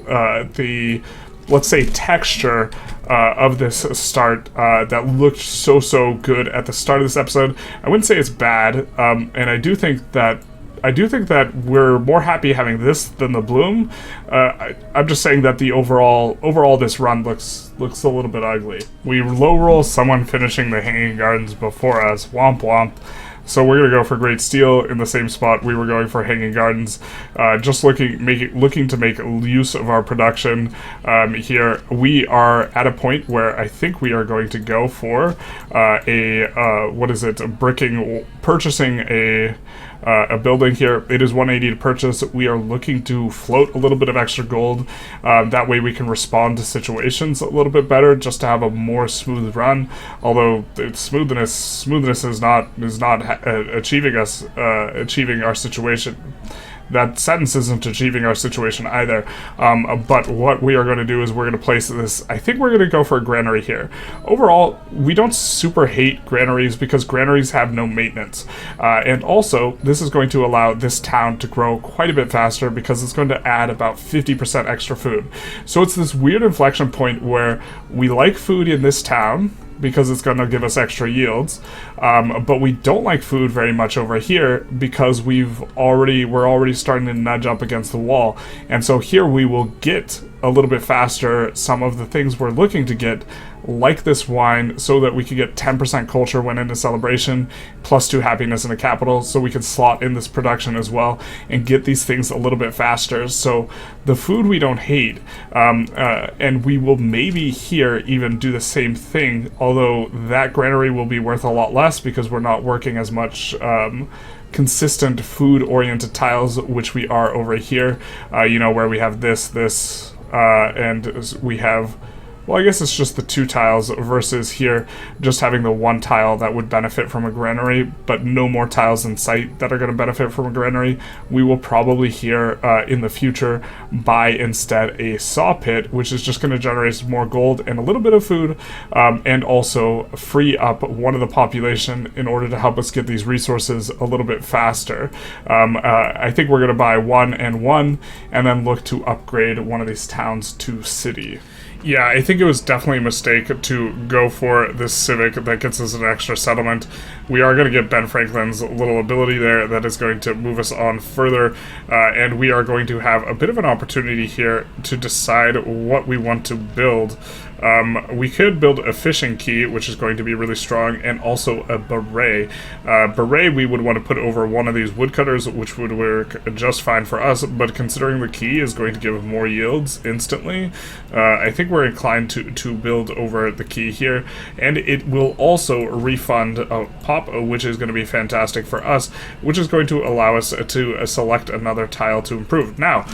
the, let's say, texture of this start that looked so good at the start of this episode. I wouldn't say it's bad, and I do think that I do think that we're more happy having this than the bloom. I'm just saying that the overall this run looks a little bit ugly. We low roll someone finishing the hanging gardens before us. Womp womp. So we're gonna go for Great Steel in the same spot we were going for Hanging Gardens, just looking to make use of our production here. We are at a point where I think we are going to go for purchasing a building here. It is 180 to purchase. We are looking to float a little bit of extra gold. That way we can respond to situations a little bit better, just to have a more smooth run. Although smoothness is not achieving our situation. That sentence isn't achieving our situation either. But what we are going to do is we're going to place this. I think we're going to go for a granary here. Overall, we don't super hate granaries because granaries have no maintenance. And also, this is going to allow this town to grow quite a bit faster because it's going to add about 50% extra food. So it's this weird inflection point where we like food in this town because it's going to give us extra yields, but we don't like food very much over here because we're already starting to nudge up against the wall, and so here we will get a little bit faster some of the things we're looking to get, like this wine, so that we could get 10% culture when into celebration, +2 happiness in the capital, so we could slot in this production as well and get these things a little bit faster. So the food we don't hate, and we will maybe here even do the same thing, although that granary will be worth a lot less because we're not working as much consistent food-oriented tiles, which we are over here, where we have this, and we have, well, I guess it's just the 2 tiles versus here just having the 1 tile that would benefit from a granary, but no more tiles in sight that are going to benefit from a granary. We will probably here in the future buy instead a saw pit, which is just going to generate more gold and a little bit of food, and also free up one of the population in order to help us get these resources a little bit faster. I think we're going to buy 1 and 1 and then look to upgrade one of these towns to city. Yeah, I think it was definitely a mistake to go for this civic that gets us an extra settlement. We are going to get Ben Franklin's little ability there that is going to move us on further, and we are going to have a bit of an opportunity here to decide what we want to build. We could build a fishing key, which is going to be really strong, and also a beret. Beret we would want to put over one of these woodcutters, which would work just fine for us, but considering the key is going to give more yields instantly, I think we're inclined to build over the key here, and it will also refund pop, which is going to be fantastic for us, which is going to allow us to select another tile to improve. Now,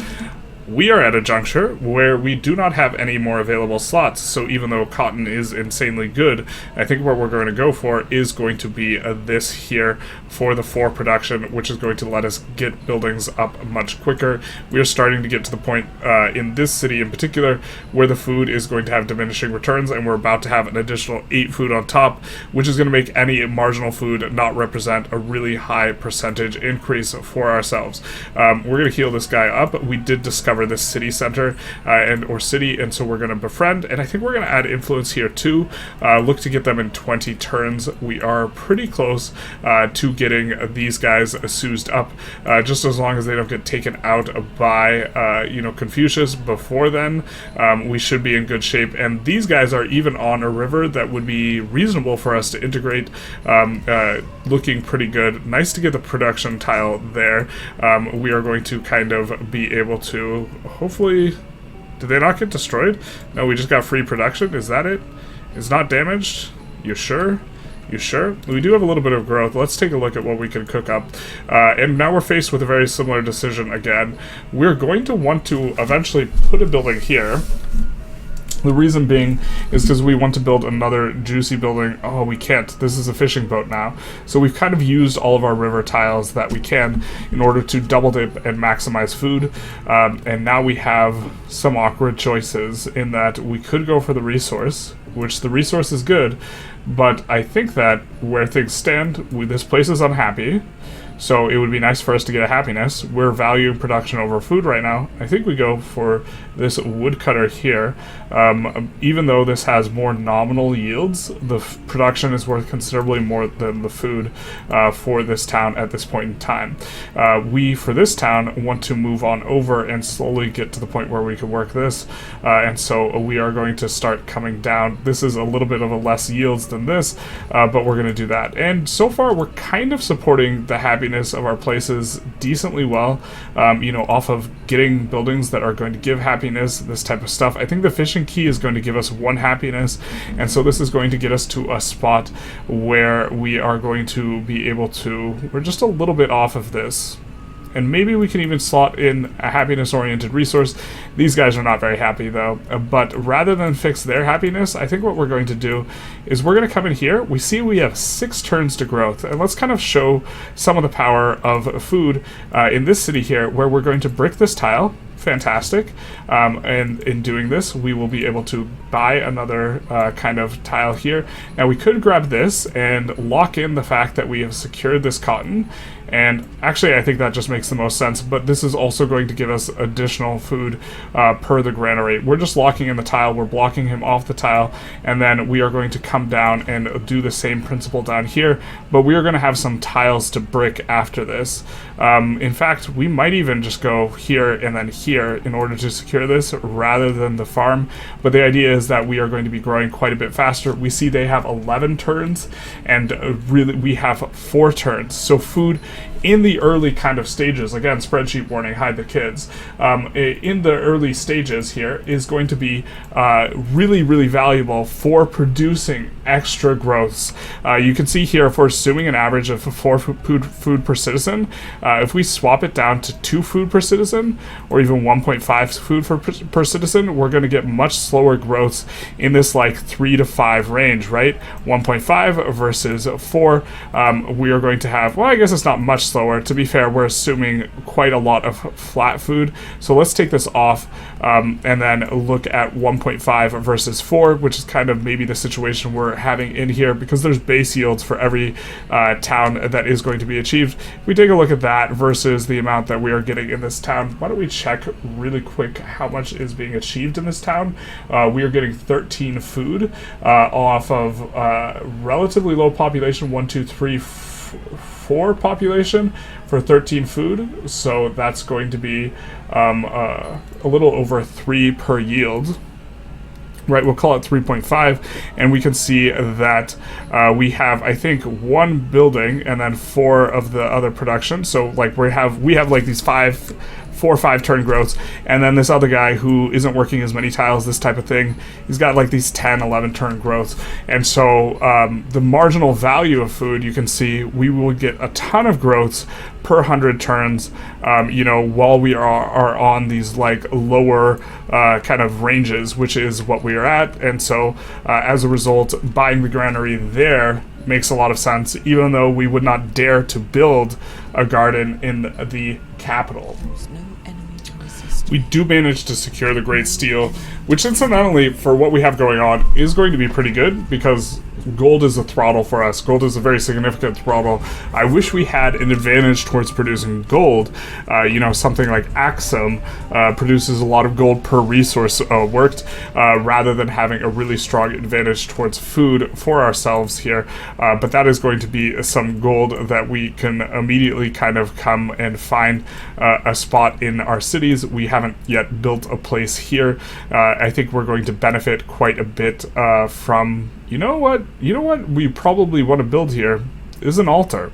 we are at a juncture where we do not have any more available slots, so even though cotton is insanely good, I think what we're going to go for is going to be this here for the 4 production, which is going to let us get buildings up much quicker. We are starting to get to the point in this city in particular where the food is going to have diminishing returns, and we're about to have an additional 8 food on top, which is going to make any marginal food not represent a really high percentage increase for ourselves. We're going to heal this guy up. We did discover this city center or city, and so we're going to befriend, and I think we're going to add influence here too. Look to get them in 20 turns. We are pretty close to getting these guys soused up, just as long as they don't get taken out by Confucius before then. We should be in good shape, and these guys are even on a river that would be reasonable for us to integrate, looking pretty good. Nice to get the production tile there. We are going to kind of be able to hopefully... Did they not get destroyed? No, we just got free production. Is that it? It's not damaged? You sure? You sure? We do have a little bit of growth. Let's take a look at what we can cook up. And now we're faced with a very similar decision again. We're going to want to eventually put a building here. The reason being is because we want to build another juicy building. Oh, we can't. This is a fishing boat now. So we've kind of used all of our river tiles that we can in order to double dip and maximize food. And now we have some awkward choices in that we could go for the resource, which the resource is good, but I think that where things stand, this place is unhappy. So it would be nice for us to get a happiness. We're valuing production over food right now. I think we go for this woodcutter here. Even though this has more nominal yields, the production is worth considerably more than the food for this town at this point in time. We, for this town, want to move on over and slowly get to the point where we can work this. And so we are going to start coming down. This is a little bit of a less yields than this, but we're going to do that. And so far, we're kind of supporting the happiness of our places decently well, off of getting buildings that are going to give happiness, this type of stuff. I think the fishing key is going to give us 1 happiness, and so this is going to get us to a spot where we are going to be able to, we're just a little bit off of this. And maybe we can even slot in a happiness-oriented resource. These guys are not very happy, though. But rather than fix their happiness, I think what we're going to do is we're going to come in here. We see we have 6 turns to growth. And let's kind of show some of the power of food in this city here, where we're going to brick this tile. Fantastic. And in doing this, we will be able to buy another kind of tile here. Now, we could grab this and lock in the fact that we have secured this cotton. And actually, I think that just makes the most sense, but this is also going to give us additional food per the granary. We're just locking in the tile, we're blocking him off the tile, and then we are going to come down and do the same principle down here, but we are going to have some tiles to brick after this. In fact, we might even just go here and then here in order to secure this rather than the farm, but the idea is that we are going to be growing quite a bit faster. We see they have 11 turns, and really we have 4 turns, so food in the early kind of stages, again, spreadsheet warning, hide the kids, in the early stages here is going to be really, really valuable for producing extra growths. You can see here, if we're assuming an average of 4 food per citizen, if we swap it down to 2 food per citizen, or even 1.5 food per citizen, we're going to get much slower growths in this like 3 to 5 range, right? 1.5 versus 4, we are going to have, well, I guess it's not much slower. To be fair, we're assuming quite a lot of flat food. So let's take this off and then look at 1.5 versus 4, which is kind of maybe the situation we're having in here, because there's base yields for every town that is going to be achieved. If we take a look at that versus the amount that we are getting in this town, why don't we check really quick how much is being achieved in this town. We are getting 13 food off of relatively low population, 1, 2, 3, 4 population for 13 food, so that's going to be a little over 3 per yield. Right, we'll call it 3.5, and we can see that we have, I think, 1 building and then 4 of the other production. So like we have like these 4 or 5 turn growths, and then this other guy who isn't working as many tiles, this type of thing, he's got like these 10, 11 turn growths. And so the marginal value of food, you can see we will get a ton of growths per 100 turns, while we are on these like lower kind of ranges, which is what we are at. And so as a result, buying the granary there makes a lot of sense, even though we would not dare to build a garden in the capital. We do manage to secure the Great Steel, which incidentally, for what we have going on, is going to be pretty good, because gold is a throttle for us. Gold is a very significant throttle. I wish we had an advantage towards producing gold. Something like Axum produces a lot of gold per resource worked, rather than having a really strong advantage towards food for ourselves here. But that is going to be some gold that we can immediately kind of come and find a spot in our cities. We haven't yet built a place here. I think we're going to benefit quite a bit from you know what we probably want to build here is an altar.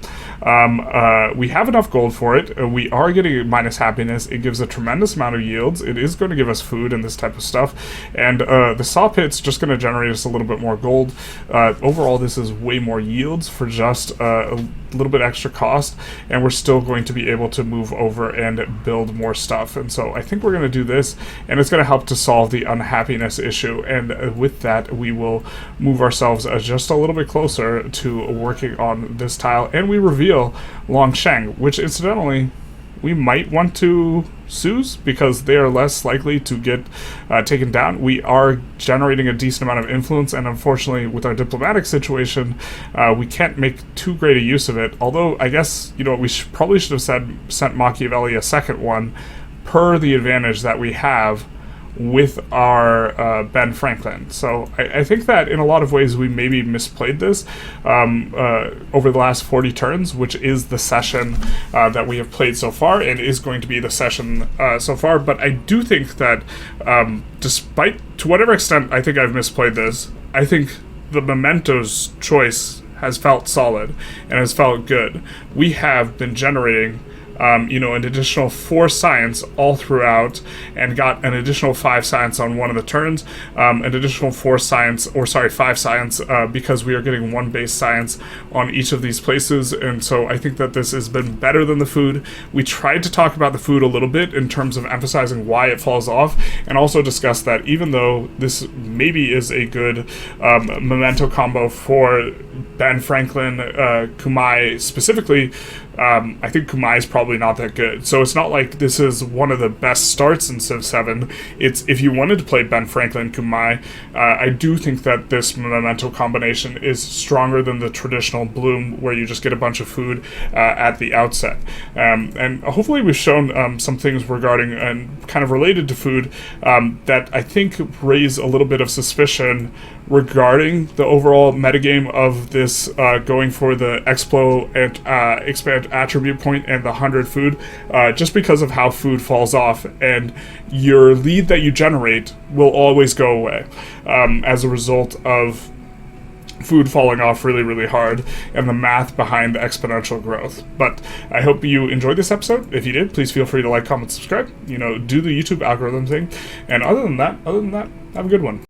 We have enough gold for it. We are getting minus happiness. It gives a tremendous amount of yields. It is going to give us food and this type of stuff. And the saw pit's just going to generate us a little bit more gold. Overall, this is way more yields for just a little bit extra cost, and we're still going to be able to move over and build more stuff. And so I think we're going to do this, and it's going to help to solve the unhappiness issue. And with that, we will move ourselves just a little bit closer to working on this tile, and we reveal Longsheng, which incidentally we might want to seize because they are less likely to get taken down. We are generating a decent amount of influence, and unfortunately, with our diplomatic situation, we can't make too great a use of it. Although, I guess, we probably should have sent Machiavelli a second one per the advantage that we have with our Ben Franklin. So I think that in a lot of ways we maybe misplayed this over the last 40 turns, which is the session that we have played so far and is going to be the session so far. But I do think that despite, to whatever extent I think I've misplayed this, I think the mementos choice has felt solid and has felt good. We have been generating an additional 4 science all throughout, and got an additional 5 science on one of the turns, an additional 5 science, because we are getting 1 base science on each of these places, and so I think that this has been better than the food. We tried to talk about the food a little bit in terms of emphasizing why it falls off, and also discuss that even though this maybe is a good memento combo for Ben Franklin, Khmer specifically, I think Khmer is probably not that good. So it's not like this is one of the best starts in Civ 7. It's, if you wanted to play Ben Franklin Khmer, I do think that this memento combination is stronger than the traditional Bloom, where you just get a bunch of food at the outset. And hopefully we've shown some things regarding and kind of related to food that I think raise a little bit of suspicion regarding the overall metagame of this going for the Explo and expand attribute point and the 100 food, just because of how food falls off, and your lead that you generate will always go away as a result of food falling off really, really hard, and the math behind the exponential growth. But I hope you enjoyed this episode. If you did, please feel free to like, comment, subscribe, do the YouTube algorithm thing. And other than that, have a good one.